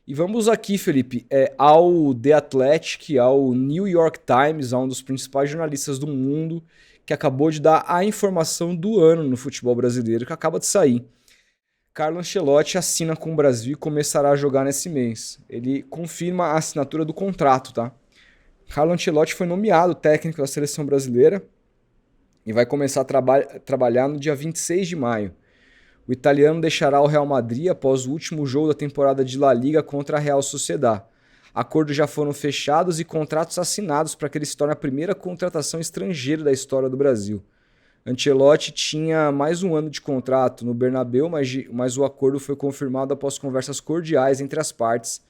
E vamos aqui, Felipe, ao The Athletic, ao New York Times, a um dos principais jornalistas do mundo, que acabou de dar a informação do ano no futebol brasileiro, que acaba de sair. Carlo Ancelotti assina com o Brasil e começará a jogar nesse mês. Ele confirma a assinatura do contrato, tá? Carlo Ancelotti foi nomeado técnico da seleção brasileira e vai começar a trabalhar no dia 26 de maio. O italiano deixará o Real Madrid após o último jogo da temporada de La Liga contra a Real Sociedad. Acordos já foram fechados e contratos assinados para que ele se torne a primeira contratação estrangeira da história do Brasil. Ancelotti tinha mais um ano de contrato no Bernabéu, mas o acordo foi confirmado após conversas cordiais entre as partes,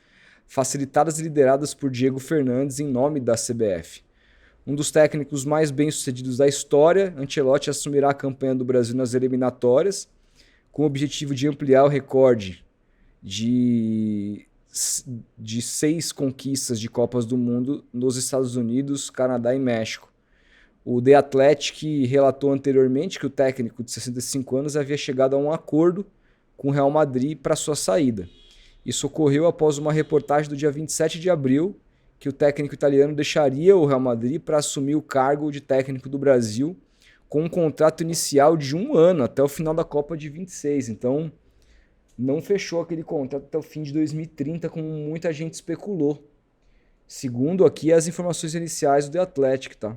facilitadas e lideradas por Diego Fernandes em nome da CBF. Um dos técnicos mais bem-sucedidos da história, Ancelotti assumirá a campanha do Brasil nas eliminatórias, com o objetivo de ampliar o recorde de 6 conquistas de Copas do Mundo nos Estados Unidos, Canadá e México. O The Athletic relatou anteriormente que o técnico de 65 anos havia chegado a um acordo com o Real Madrid para sua saída. Isso ocorreu após uma reportagem do dia 27 de abril, que o técnico italiano deixaria o Real Madrid para assumir o cargo de técnico do Brasil, com um contrato inicial de 1 ano até o final da Copa de 26. Então, não fechou aquele contrato até o fim de 2030, como muita gente especulou. Segundo aqui as informações iniciais do The Athletic, tá?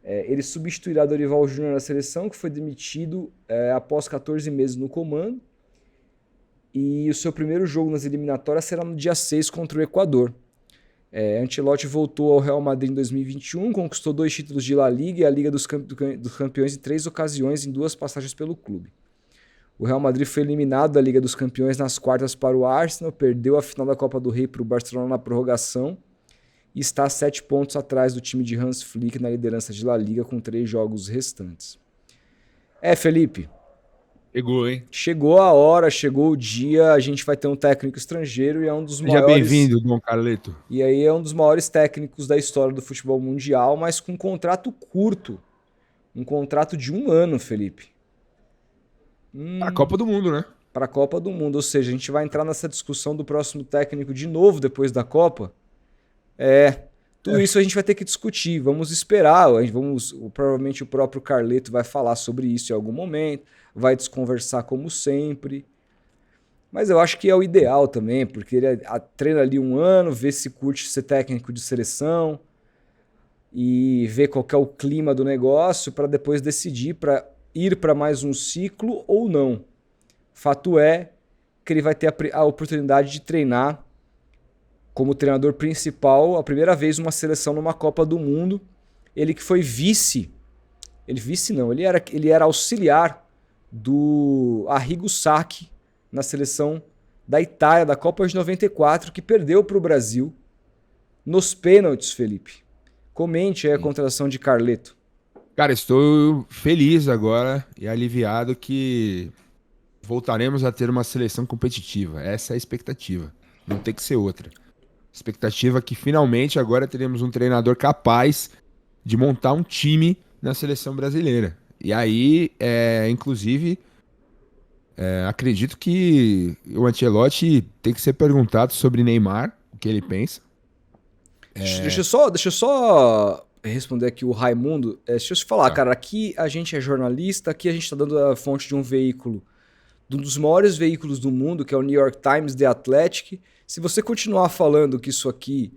Ele substituirá Dorival Júnior na seleção, que foi demitido após 14 meses no comando. E o seu primeiro jogo nas eliminatórias será no dia 6 contra o Equador. Ancelotti voltou ao Real Madrid em 2021, conquistou 2 títulos de La Liga e a Liga dos Campeões em 3 ocasiões em 2 passagens pelo clube. O Real Madrid foi eliminado da Liga dos Campeões nas quartas para o Arsenal, perdeu a final da Copa do Rei para o Barcelona na prorrogação e está a 7 pontos atrás do time de Hans Flick na liderança de La Liga com 3 jogos restantes. Felipe. Chegou, hein? Chegou a hora, chegou o dia, a gente vai ter um técnico estrangeiro e é um dos Seja maiores... bem-vindo, Dom Carleto. E aí é um dos maiores técnicos da história do futebol mundial, mas com um contrato curto. Um contrato de 1 ano, Felipe. A Copa do Mundo, né? Para a Copa do Mundo, ou seja, a gente vai entrar nessa discussão do próximo técnico de novo depois da Copa. Tudo isso a gente vai ter que discutir, vamos esperar, provavelmente o próprio Carleto vai falar sobre isso em algum momento, vai desconversar como sempre, mas eu acho que é o ideal também, porque ele treina ali 1 ano, vê se curte ser técnico de seleção e ver qual que é o clima do negócio para depois decidir para ir para mais um ciclo ou não. Fato é que ele vai ter a oportunidade de treinar como treinador principal, a primeira vez uma seleção numa Copa do Mundo. Ele que foi ele era auxiliar do Arrigo Sacchi na seleção da Itália, da Copa de 94, que perdeu para o Brasil nos pênaltis, Felipe. Comente aí a contratação de Carleto. Cara, estou feliz agora e aliviado que voltaremos a ter uma seleção competitiva. Essa é a expectativa, não tem que ser outra. Expectativa que finalmente agora teremos um treinador capaz de montar um time na seleção brasileira. E aí, inclusive, acredito que o Ancelotti tem que ser perguntado sobre Neymar, o que ele pensa. Deixa eu só responder aqui o Raimundo. Deixa eu te falar, cara, aqui a gente é jornalista, aqui a gente tá dando a fonte de um veículo, de um dos maiores veículos do mundo, que é o New York Times, The Athletic. Se você continuar falando que isso aqui,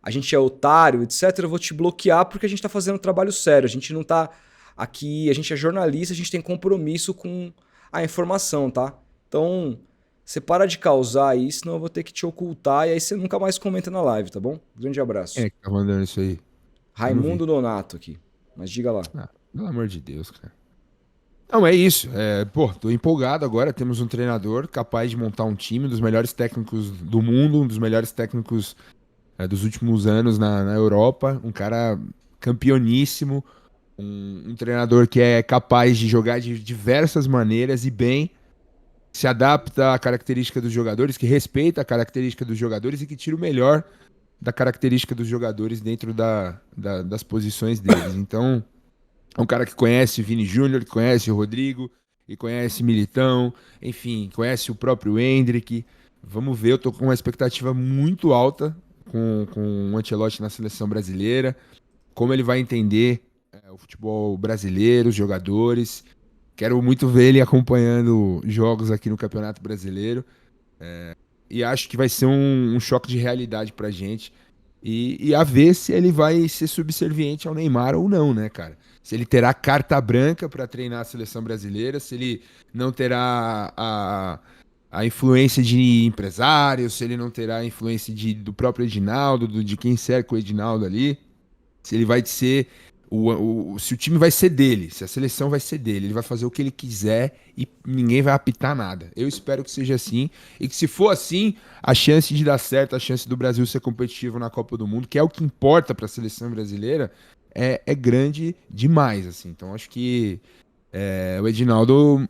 a gente é otário, etc., eu vou te bloquear porque a gente tá fazendo um trabalho sério. A gente não tá aqui, a gente é jornalista, a gente tem compromisso com a informação, tá? Então, você para de causar aí, senão eu vou ter que te ocultar e aí você nunca mais comenta na live, tá bom? Grande abraço. Quem é que tá mandando isso aí? Raimundo Nonato aqui. Mas diga lá. Pelo amor de Deus, cara. Não, é isso. Tô empolgado agora. Temos um treinador capaz de montar um time, um dos melhores técnicos do mundo, um dos melhores técnicos dos últimos anos na Europa. Um cara campeoníssimo, um treinador que é capaz de jogar de diversas maneiras e bem, se adapta à característica dos jogadores, que respeita a característica dos jogadores e que tira o melhor da característica dos jogadores dentro das posições deles. Então, é um cara que conhece Vini Júnior, que conhece o Rodrigo, e conhece Militão, enfim, conhece o próprio Endrick, Vamos ver, eu tô com uma expectativa muito alta com o Ancelotti na seleção brasileira, como ele vai entender o futebol brasileiro, os jogadores. Quero muito ver ele acompanhando jogos aqui no Campeonato Brasileiro. E acho que vai ser um choque de realidade pra gente. E a ver se ele vai ser subserviente ao Neymar ou não, né, cara? Se ele terá carta branca pra treinar a seleção brasileira, se ele não terá a influência de empresários, se ele não terá a influência do próprio Edinaldo, de quem cerca o Edinaldo ali, se ele vai ser se o time vai ser dele, se a seleção vai ser dele, ele vai fazer o que ele quiser e ninguém vai apitar nada. Eu espero que seja assim e que se for assim, a chance de dar certo, a chance do Brasil ser competitivo na Copa do Mundo, que é o que importa para a seleção brasileira, é grande demais, assim. Então acho que o Edinaldo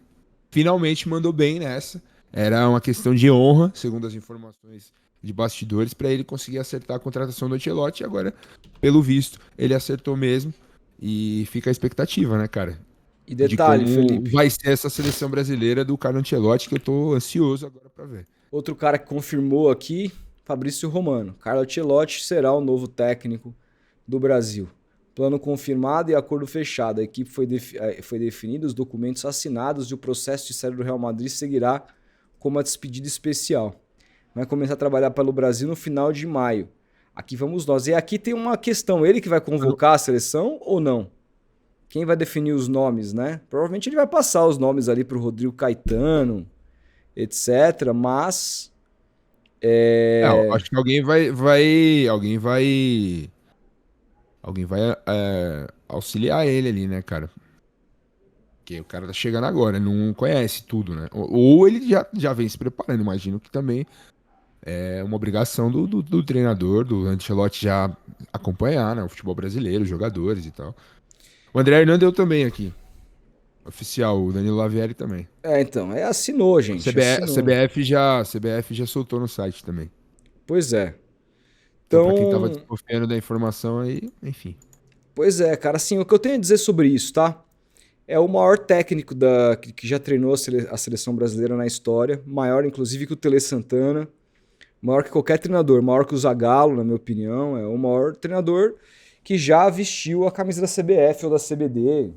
finalmente mandou bem nessa. Era uma questão de honra, segundo as informações de bastidores, para ele conseguir acertar a contratação do Ancelotti. E agora, pelo visto, ele acertou mesmo. E fica a expectativa, né, cara? E De detalhe, como Felipe, vai ser essa seleção brasileira do Carlo Ancelotti, que eu tô ansioso agora para ver. outro cara que confirmou aqui, Fabrício Romano. Carlo Ancelotti será o novo técnico do Brasil. Plano confirmado e acordo fechado. A equipe foi definida, os documentos assinados e o processo de saída do Real Madrid seguirá com uma despedida especial. Vai começar a trabalhar pelo Brasil no final de maio. Aqui vamos nós. E aqui tem uma questão, ele que vai convocar a seleção ou não? Quem vai definir os nomes, né? Provavelmente ele vai passar os nomes ali pro Rodrigo Caetano, etc. Mas Eu acho que alguém vai auxiliar ele ali, né, cara? Porque o cara tá chegando agora, não conhece tudo, né? Ou ele já vem se preparando, imagino que também é uma obrigação do treinador, do Ancelotti já acompanhar, né, o futebol brasileiro, os jogadores e tal. O André Hernando deu também aqui. Oficial, o Danilo Lavieri também. então, assinou, A gente, CBF, assinou. a CBF já soltou no site também. Pois é. Então, pra quem tava Então, desconfiando da informação aí, enfim. pois é, cara, assim, o que eu tenho a dizer sobre isso, tá? É o maior técnico que já treinou a seleção brasileira na história, maior inclusive que o Tele Santana, maior que qualquer treinador, maior que o Zagallo, na minha opinião, é o maior treinador que já vestiu a camisa da CBF ou da CBD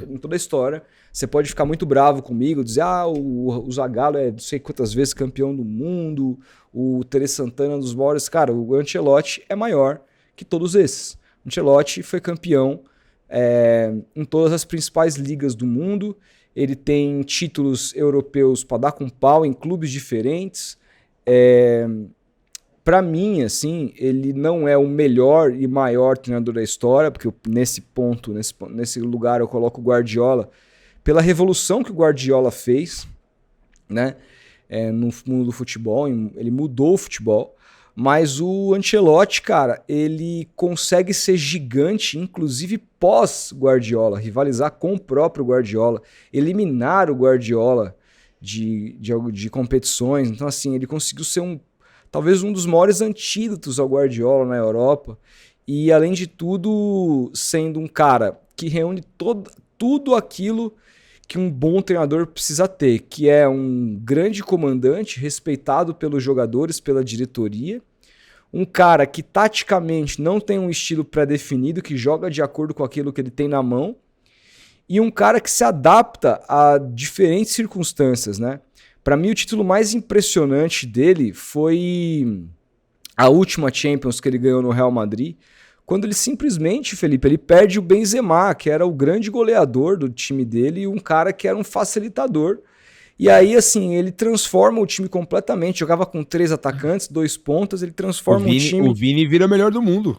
em toda a história. Você pode ficar muito bravo comigo, dizer, o Zagallo é não sei quantas vezes campeão do mundo, o Tele Santana é um dos maiores. Cara, o Ancelotti é maior que todos esses. O Ancelotti foi campeão em todas as principais ligas do mundo, ele tem títulos europeus para dar com pau em clubes diferentes. Para mim, assim, ele não é o melhor e maior treinador da história, porque nesse lugar eu coloco o Guardiola, pela revolução que o Guardiola fez, né, no mundo do futebol, ele mudou o futebol, mas o Ancelotti, cara, ele consegue ser gigante, inclusive pós-Guardiola, rivalizar com o próprio Guardiola, eliminar o Guardiola de competições. Então, assim, ele conseguiu ser talvez um dos maiores antídotos ao Guardiola na Europa. E, além de tudo, sendo um cara que reúne tudo aquilo que um bom treinador precisa ter, que é um grande comandante, respeitado pelos jogadores, pela diretoria, um cara que taticamente não tem um estilo pré-definido, que joga de acordo com aquilo que ele tem na mão, e um cara que se adapta a diferentes circunstâncias, né? Para mim, o título mais impressionante dele foi a última Champions que ele ganhou no Real Madrid, quando ele simplesmente, Felipe, ele perde o Benzema, que era o grande goleador do time dele e um cara que era um facilitador. E aí, assim, ele transforma o time completamente. Jogava com 3 atacantes, 2 pontas, ele transforma o time. O Vini vira o melhor do mundo.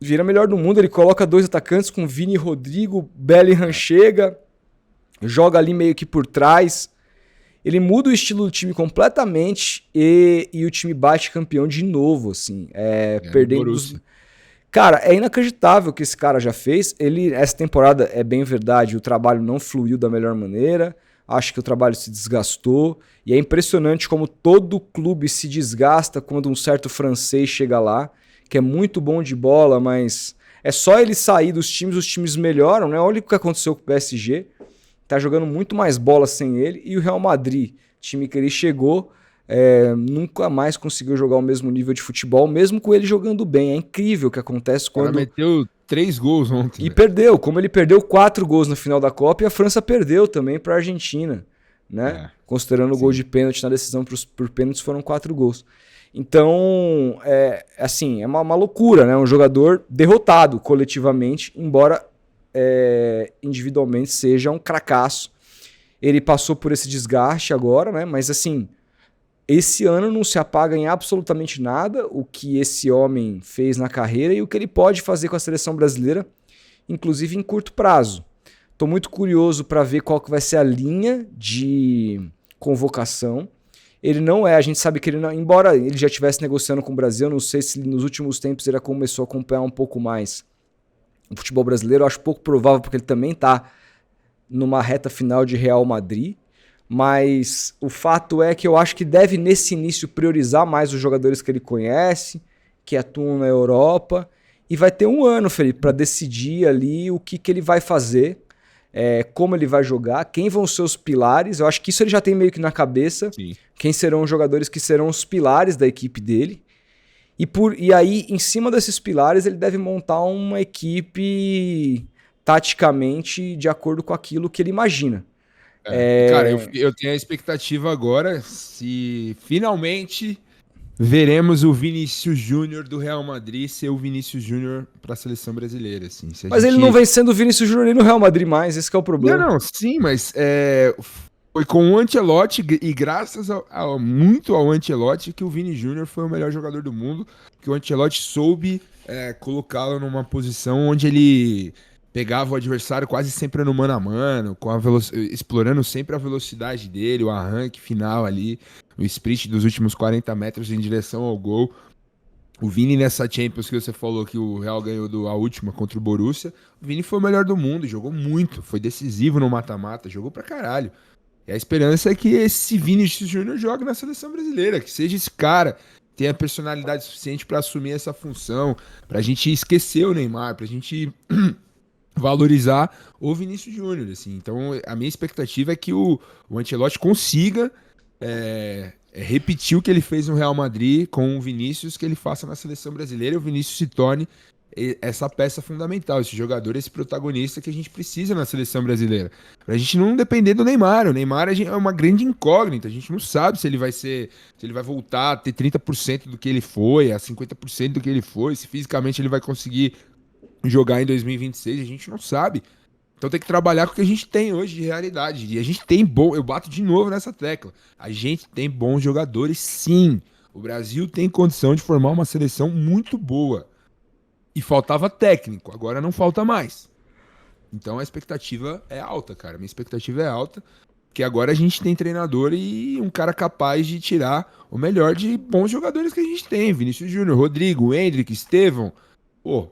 Vira melhor do mundo, ele coloca 2 atacantes com Vini e Rodrigo, Bellingham chega, joga ali meio que por trás. Ele muda o estilo do time completamente e o time bate campeão de novo, assim, perdendo dos... Cara, é inacreditável o que esse cara já fez. Essa temporada, é bem verdade, o trabalho não fluiu da melhor maneira. Acho que o trabalho se desgastou. E é impressionante como todo clube se desgasta quando um certo francês chega lá, que é muito bom de bola, mas é só ele sair dos times, os times melhoram, né? Olha o que aconteceu com o PSG. Tá jogando muito mais bola sem ele. E o Real Madrid, time que ele chegou, nunca mais conseguiu jogar o mesmo nível de futebol, mesmo com ele jogando bem. É incrível o que acontece O cara quando... meteu 3 gols ontem. E velho. perdeu, como ele perdeu 4 gols na final da Copa e a França perdeu também para a Argentina, né? Considerando o gol de pênalti na decisão por pênaltis, foram 4 gols. Então, assim, é uma loucura, né? Um jogador derrotado coletivamente, embora individualmente seja um cracaço. Ele passou por esse desgaste agora, né? Mas assim, esse ano não se apaga em absolutamente nada o que esse homem fez na carreira e o que ele pode fazer com a seleção brasileira, inclusive em curto prazo. Estou muito curioso para ver qual que vai ser a linha de convocação. Ele não a gente sabe que ele não, embora ele já estivesse negociando com o Brasil, não sei se nos últimos tempos ele começou a acompanhar um pouco mais o futebol brasileiro. Eu acho pouco provável porque ele também está numa reta final de Real Madrid. Mas o fato é que eu acho que deve, nesse início, priorizar mais os jogadores que ele conhece, que atuam na Europa. E vai ter um ano, Felipe, para decidir ali o que ele vai fazer, como ele vai jogar, quem vão ser os pilares. Eu acho que isso ele já tem meio que na cabeça. Sim. Quem serão os jogadores que serão os pilares da equipe dele. E aí, em cima desses pilares, ele deve montar uma equipe taticamente de acordo com aquilo que ele imagina. Cara, eu tenho a expectativa agora se finalmente veremos o Vinícius Júnior do Real Madrid ser o Vinícius Júnior para a seleção brasileira. Assim. Mas ele não vem sendo o Vinícius Júnior no Real Madrid mais, esse que é o problema. Não, sim, mas foi com o Ancelotti e graças muito ao Ancelotti que o Vini Júnior foi o melhor jogador do mundo, que o Ancelotti soube colocá-lo numa posição onde ele pegava o adversário quase sempre no mano a mano, explorando sempre a velocidade dele, o arranque final ali, o sprint dos últimos 40 metros em direção ao gol. O Vini nessa Champions que você falou que o Real ganhou a última contra o Borussia, o Vini foi o melhor do mundo, jogou muito, foi decisivo no mata-mata, jogou pra caralho. E a esperança é que esse Vinícius Júnior jogue na seleção brasileira, que seja esse cara, tenha personalidade suficiente pra assumir essa função, pra gente esquecer o Neymar, pra gente valorizar o Vinícius Júnior, assim. Então, a minha expectativa é que o Ancelotti consiga repetir o que ele fez no Real Madrid com o Vinícius, que ele faça na seleção brasileira e o Vinícius se torne essa peça fundamental, esse jogador, esse protagonista que a gente precisa na seleção brasileira. Pra gente não depender do Neymar. O Neymar é uma grande incógnita, a gente não sabe se ele vai voltar a ter 30% do que ele foi, a 50% do que ele foi, se fisicamente ele vai conseguir jogar em 2026, a gente não sabe. Então tem que trabalhar com o que a gente tem hoje de realidade. E a gente tem eu bato de novo nessa tecla. A gente tem bons jogadores, sim. O Brasil tem condição de formar uma seleção muito boa. E faltava técnico, agora não falta mais. Então a expectativa é alta, cara. Minha expectativa é alta, porque agora a gente tem treinador e um cara capaz de tirar o melhor de bons jogadores que a gente tem. Vinícius Júnior, Rodrigo, Endrick, Estevão. Pô,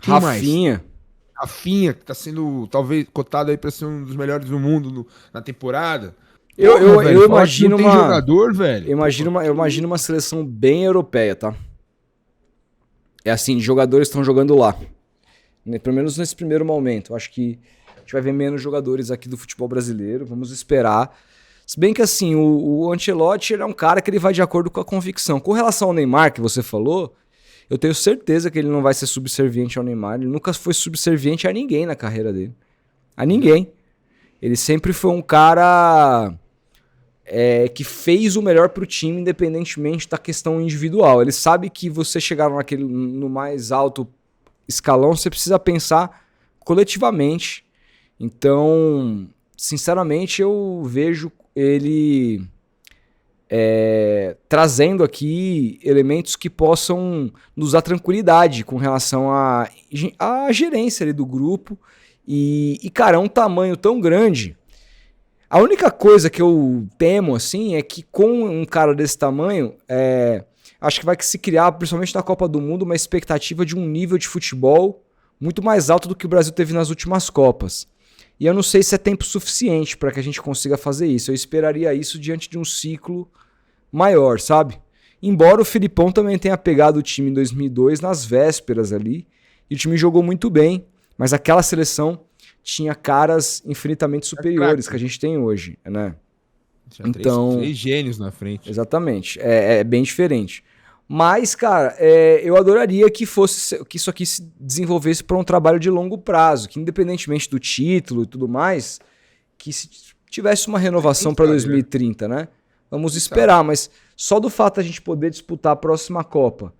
quem Rafinha. mais? Rafinha, que tá sendo talvez cotado aí pra ser um dos melhores do mundo na temporada. Eu imagino tem jogador, velho. Eu imagino uma seleção bem europeia, tá? É assim, jogadores estão jogando lá. Pelo menos nesse primeiro momento. Eu acho que a gente vai ver menos jogadores aqui do futebol brasileiro. Vamos esperar. Se bem que assim, o Ancelotti ele é um cara que ele vai de acordo com a convicção. Com relação ao Neymar, que você falou, eu tenho certeza que ele não vai ser subserviente ao Neymar. Ele nunca foi subserviente a ninguém na carreira dele. A ninguém. Ele sempre foi um cara que fez o melhor pro time, independentemente da questão individual. Ele sabe que você chegar no mais alto escalão, você precisa pensar coletivamente. Então, sinceramente, eu vejo ele trazendo aqui elementos que possam nos dar tranquilidade com relação à gerência ali do grupo. E, cara, é um tamanho tão grande. A única coisa que eu temo, assim, é que com um cara desse tamanho, acho que vai se criar, principalmente na Copa do Mundo, uma expectativa de um nível de futebol muito mais alto do que o Brasil teve nas últimas Copas. E eu não sei se é tempo suficiente para que a gente consiga fazer isso. Eu esperaria isso diante de um ciclo maior, sabe? Embora o Filipão também tenha pegado o time em 2002 nas vésperas ali, e o time jogou muito bem, mas aquela seleção tinha caras infinitamente superiores que a gente tem hoje, né? Tinha Então, três gênios na frente. exatamente, é bem diferente. Mas, cara, eu adoraria que que isso aqui se desenvolvesse para um trabalho de longo prazo, que independentemente do título e tudo mais, que se tivesse uma renovação para sabe, né? 2030, né? Vamos Quem esperar, mas só do fato de a gente poder disputar a próxima Copa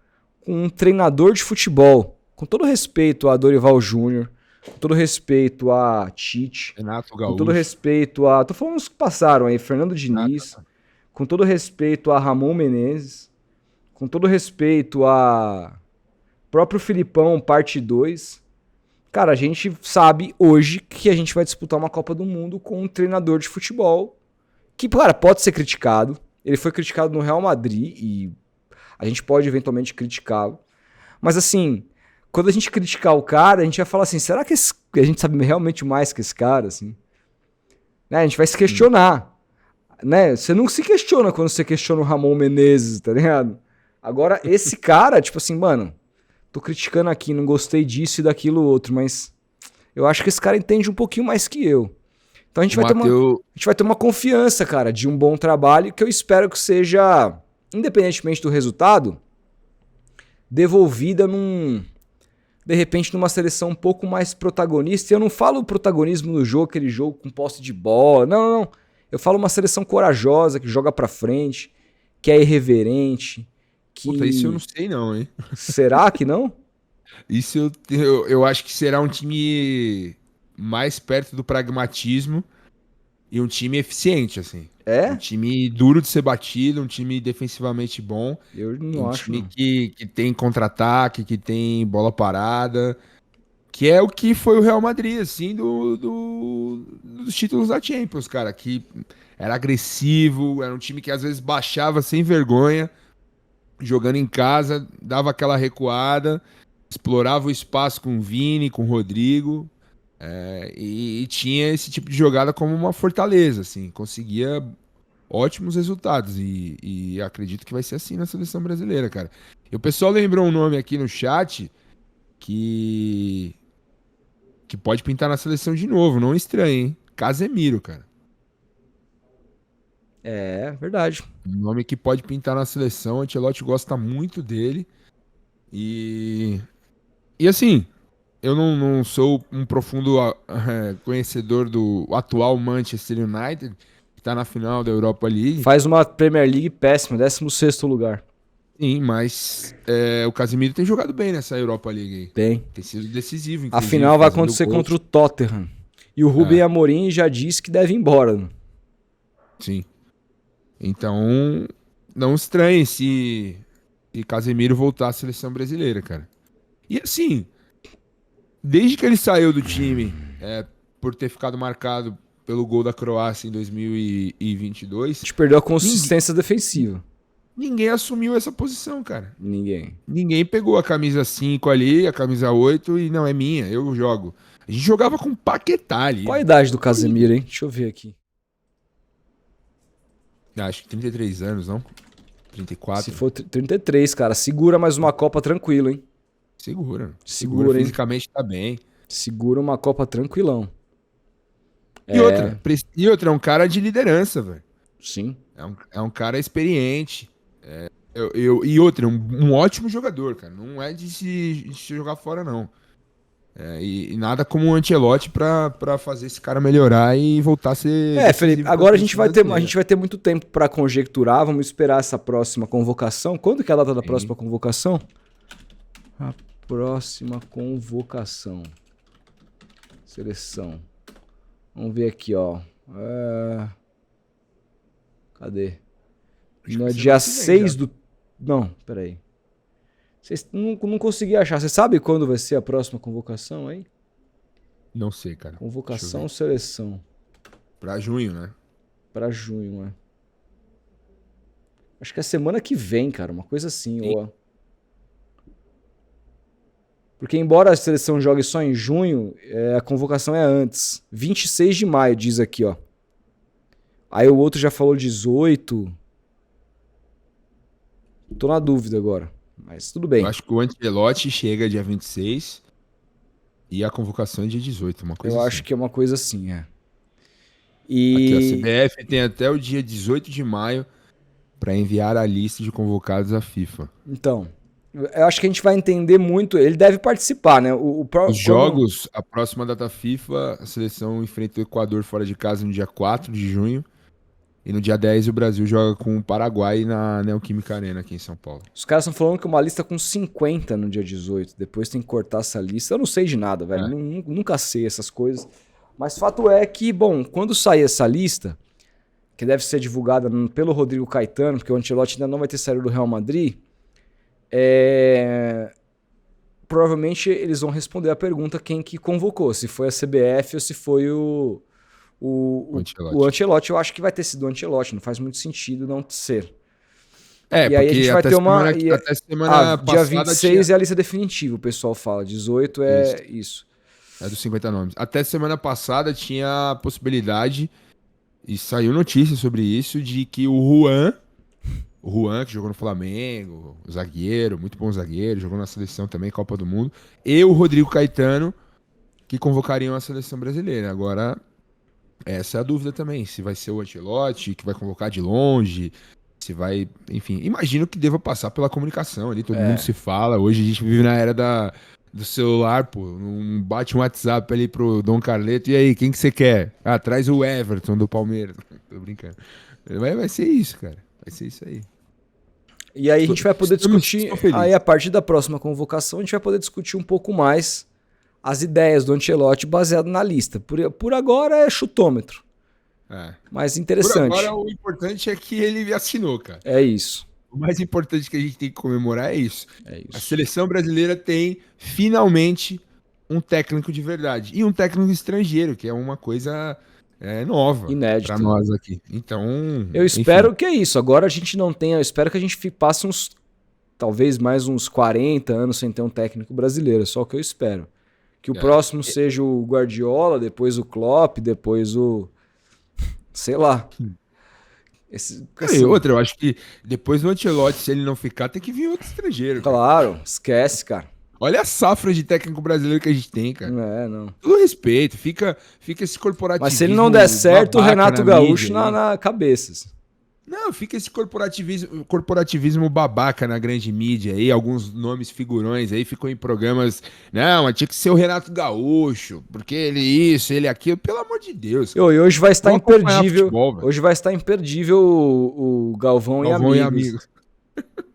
com um treinador de futebol, com todo respeito a Dorival Júnior, com todo respeito a Tite, Renato com todo Gaúcho. respeito a... Tô falando os que passaram aí, Fernando Diniz, com todo respeito a Ramon Menezes, com todo respeito a próprio Filipão, parte 2. Cara, a gente sabe hoje que a gente vai disputar uma Copa do Mundo com um treinador de futebol que, cara, pode ser criticado. Ele foi criticado no Real Madrid e a gente pode eventualmente criticá-lo. Mas assim, quando a gente criticar o cara, a gente vai falar assim, será que a gente sabe realmente mais que esse cara, assim? Né? A gente vai se questionar. Né? Você não se questiona quando você questiona o Ramon Menezes, tá ligado? Agora, esse cara, tipo assim, mano, tô criticando aqui, não gostei disso e daquilo outro, mas eu acho que esse cara entende um pouquinho mais que eu. Então a gente vai ter uma confiança, cara, de um bom trabalho que eu espero que seja, independentemente do resultado, devolvida de repente, numa seleção um pouco mais protagonista. E eu não falo protagonismo no jogo, aquele jogo com posse de bola. Não, não, não. Eu falo uma seleção corajosa, que joga pra frente, que é irreverente, que... Puta, isso eu não sei não, hein? Será que não? Isso eu acho que será um time mais perto do pragmatismo e um time eficiente, assim. Um É? time duro de ser batido, um time defensivamente bom, Eu um não acho, time não. que tem contra-ataque, que tem bola parada, que é o que foi o Real Madrid, assim, dos títulos da Champions, cara, que era agressivo, era um time que às vezes baixava sem vergonha, jogando em casa, dava aquela recuada, explorava o espaço com o Vini, com o Rodrigo, e tinha esse tipo de jogada como uma fortaleza, assim, conseguia ótimos resultados e acredito que vai ser assim na seleção brasileira, cara. E o pessoal lembrou um nome aqui no chat que pode pintar na seleção de novo, não estranho, hein? Casemiro, cara. É, verdade. Um nome que pode pintar na seleção, o Ancelotti gosta muito dele e assim, eu não sou um profundo conhecedor do atual Manchester United, que tá na final da Europa League. Faz uma Premier League péssima, 16º lugar. Sim, mas o Casemiro tem jogado bem nessa Europa League aí. Tem. Tem sido decisivo, A inclusive, final vai fazendo acontecer gols. contra o Tottenham. E o Rubem Amorim já disse que deve ir embora. Né? Sim. Então, não estranhe se Casemiro voltar à seleção brasileira, cara. E assim, desde que ele saiu do time, por ter ficado marcado pelo gol da Croácia em 2022, A gente perdeu a ninguém, consistência defensiva. ninguém assumiu essa posição, cara. Ninguém. Ninguém pegou a camisa 5 ali, a camisa 8 e não, é minha, eu jogo. A gente jogava com Paquetá ali. Qual a idade do Casemiro, hein? Deixa eu ver aqui. Acho que 33 anos, não? 34. Se for 33, cara, segura mais uma Copa tranquilo, hein? Segura, Hein? fisicamente tá bem. Segura uma Copa tranquilão. E outra, é um cara de liderança, velho. Sim. É um cara experiente. E outra, um ótimo jogador, cara. Não é de se jogar fora, não. E nada como o Ancelotti pra fazer esse cara melhorar e voltar a ser. Felipe, agora a gente vai ter muito tempo pra conjecturar. Vamos esperar essa próxima convocação. Quando que é a data da próxima convocação? A próxima convocação. Seleção. Vamos ver aqui, ó. Cadê? No dia 6 do... Não, peraí. Vocês não consegui achar. Você sabe quando vai ser a próxima convocação aí? Não sei, cara. Convocação, seleção. Pra junho, né? Pra junho, né? Acho que é semana que vem, cara. Uma coisa assim. Ó. Porque embora a seleção jogue só em junho, a convocação é antes. 26 de maio, diz aqui, ó. Aí o outro já falou 18. Tô na dúvida agora. Mas tudo bem. Eu acho que o Ancelotti chega dia 26 e a convocação é dia 18, uma coisa Eu assim. acho que é uma coisa assim, Aqui, a E CBF tem até o dia 18 de maio para enviar a lista de convocados à FIFA. então, eu acho que a gente vai entender muito. Ele deve participar, né? Os Quando jogos, a próxima data FIFA, a seleção enfrenta o Equador fora de casa no dia 4 de junho. E no dia 10 o Brasil joga com o Paraguai na Neoquímica Arena aqui em São Paulo. os caras estão falando que uma lista com 50 no dia 18, depois tem que cortar essa lista. Eu não sei de nada, velho. É. Nunca sei essas coisas. Mas fato é que, bom, quando sair essa lista, que deve ser divulgada pelo Rodrigo Caetano, porque o Ancelotti ainda não vai ter saído do Real Madrid, provavelmente eles vão responder a pergunta quem que convocou, se foi a CBF ou se foi o Ancelotti. Eu acho que vai ter sido o Ancelotti, não faz muito sentido não ser. É, E aí a porque gente vai até ter uma. até semana Dia passada 26 é a lista definitiva, o pessoal fala. 18 é isso. É dos 50 nomes. Até semana passada tinha a possibilidade, e saiu notícia sobre isso, de que o Juan, que jogou no Flamengo, zagueiro, muito bom zagueiro, jogou na seleção também, Copa do Mundo, e o Rodrigo Caetano, que convocariam a seleção brasileira. Agora, essa é a dúvida também, se vai ser o Ancelotti, que vai convocar de longe, se vai, enfim, imagino que deva passar pela comunicação ali, todo mundo se fala, hoje a gente vive na era do celular, pô, bate um WhatsApp ali pro Dom Carleto, e aí, quem que você quer? Ah, traz o Everton do Palmeiras. Tô brincando. Vai ser isso, cara, vai ser isso aí. E aí a gente vai poder discutir, estou feliz. aí a partir da próxima convocação, a gente vai poder discutir um pouco mais as ideias do Ancelotti baseado na lista. Por agora é chutômetro. Mas interessante. Por agora o importante é que ele assinou, cara. É isso. O mais importante que a gente tem que comemorar é isso. É isso. A seleção brasileira tem finalmente um técnico de verdade. E um técnico estrangeiro, que é uma coisa nova Inédito. para nós aqui. Então, eu espero que é isso. Agora a gente não tenha. Eu espero que a gente passe talvez mais uns 40 anos sem ter um técnico brasileiro. É só o que eu espero. Que o próximo seja o Guardiola, depois o Klopp, depois o. Sei lá. Outra, eu acho que depois do Ancelotti, se ele não ficar, tem que vir outro estrangeiro. Claro, cara. Esquece, cara. Olha a safra de técnico brasileiro que a gente tem, cara. Não. Todo respeito, fica esse corporativismo. Mas se ele não der certo, o Renato Gaúcho na cabeça. Não, fica esse corporativismo babaca na grande mídia aí, alguns nomes figurões aí ficam em programas. Não, mas tinha que ser o Renato Gaúcho, porque ele isso, ele aquilo, pelo amor de Deus. E hoje vai estar imperdível. Futebol, hoje vai estar imperdível o Galvão e Amigos.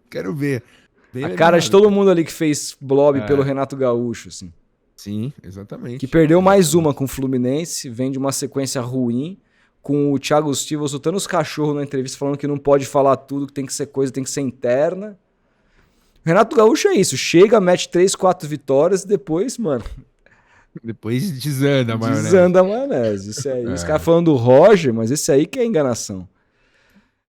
Quero ver. Bem a cara de todo mundo ali que fez blob pelo Renato Gaúcho, assim. Sim, exatamente. Que perdeu mais uma com o Fluminense, vem de uma sequência ruim, com o Thiago Silva soltando os cachorros na entrevista, falando que não pode falar tudo, que tem que ser coisa, tem que ser interna. O Renato Gaúcho é isso, chega, mete 3, 4 vitórias, depois, mano... Depois desanda a maionese. Desanda a maionese, isso aí. Os caras falando do Roger, mas esse aí que é enganação.